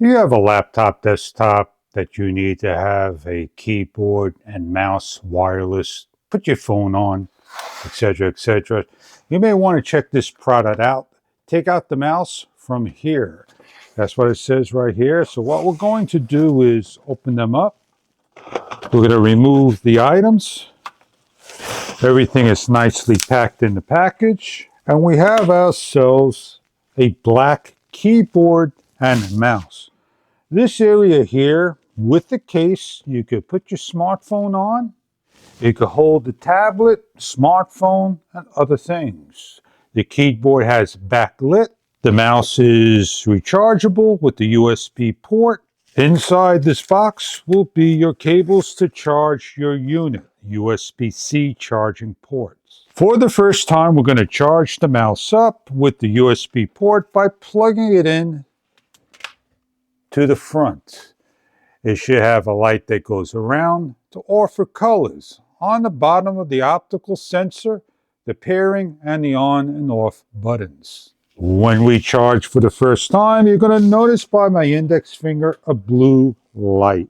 You have a laptop, desktop that you need to have a keyboard and mouse wireless, put your phone on, etc., etc. You may want to check this product out. Take out the mouse from here. That's what it says right here. So what we're going to do is open them up. We're going to remove the items. Everything is nicely packed in the package. And we have ourselves a black keyboard and mouse. This area here, with the case, you could put your smartphone on. You could hold the tablet, smartphone, and other things. The keyboard has backlit. The mouse is rechargeable with the USB port. Inside this box will be your cables to charge your unit, USB-C charging ports. For the first time, we're going to charge the mouse up with the USB port by plugging it in to the front. It should have a light that goes around to offer colors. On the bottom of the optical sensor, the pairing and the on and off buttons. When we charge for the first time, you're going to notice by my index finger a blue light.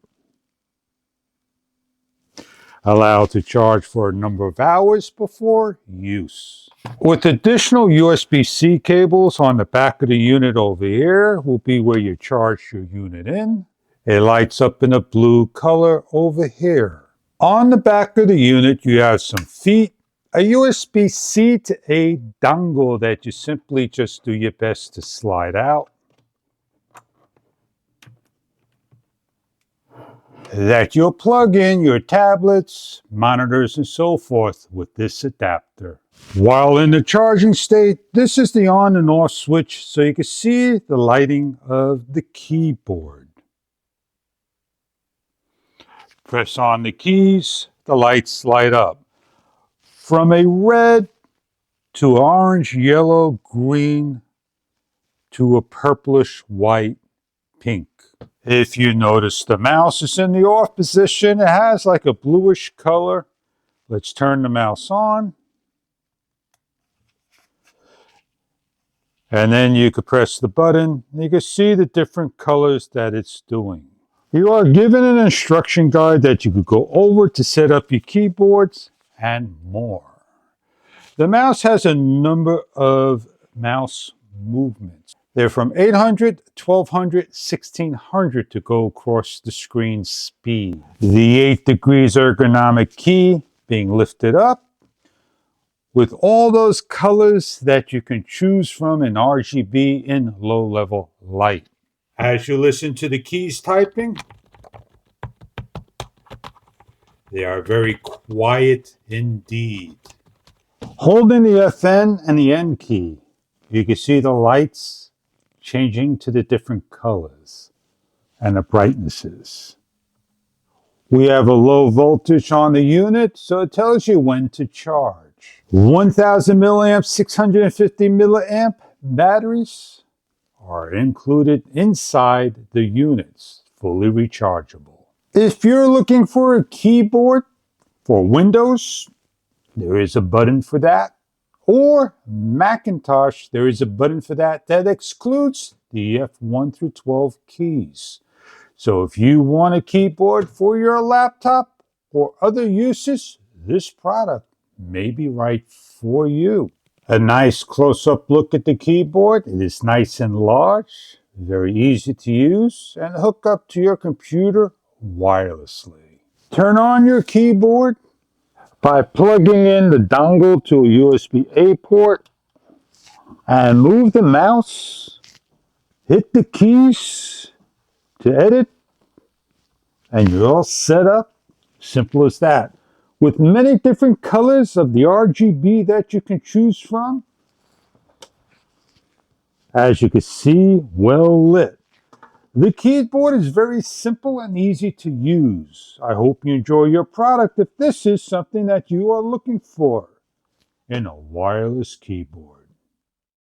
Allowed to charge for a number of hours before use. With additional USB-C cables on the back of the unit over here will be where you charge your unit in. It lights up in a blue color over here. On the back of the unit, you have some feet, a USB-C to A dongle that you simply just do your best to slide out. That you'll plug in your tablets, monitors, and so forth with this adapter. While in the charging state, this is the on and off switch so you can see the lighting of the keyboard. Press on the keys, the lights light up. From a red to orange, yellow, green to a purplish white, pink. If you notice the mouse is in the off position, it has like a bluish color. Let's turn the mouse on. And then you could press the button and you can see the different colors that it's doing. You are given an instruction guide that you could go over to set up your keyboards and more. The mouse has a number of mouse movements. They're from 800, 1200, 1600 to go across the screen speed. The 8 degrees ergonomic key being lifted up with all those colors that you can choose from in RGB in low-level light. As you listen to the keys typing, they are very quiet indeed. Holding the FN and the N key, you can see the lights changing to the different colors and the brightnesses. We have a low voltage on the unit, so it tells you when to charge. 1000 milliamp, 650 milliamp batteries are included inside the units, fully rechargeable. If you're looking for a keyboard for Windows, there is a button for that. Or Macintosh, there is a button for that that excludes the F1 through 12 keys. So if you want a keyboard for your laptop or other uses, this product may be right for you. A nice close-up look at the keyboard. It is nice and large, very easy to use, and hook up to your computer wirelessly. Turn on your keyboard by plugging in the dongle to a USB-A port and move the mouse, hit the keys to edit, and you're all set up. Simple as that. With many different colors of the RGB that you can choose from. As you can see, well lit. The keyboard is very simple and easy to use. I hope you enjoy your product if this is something that you are looking for in a wireless keyboard.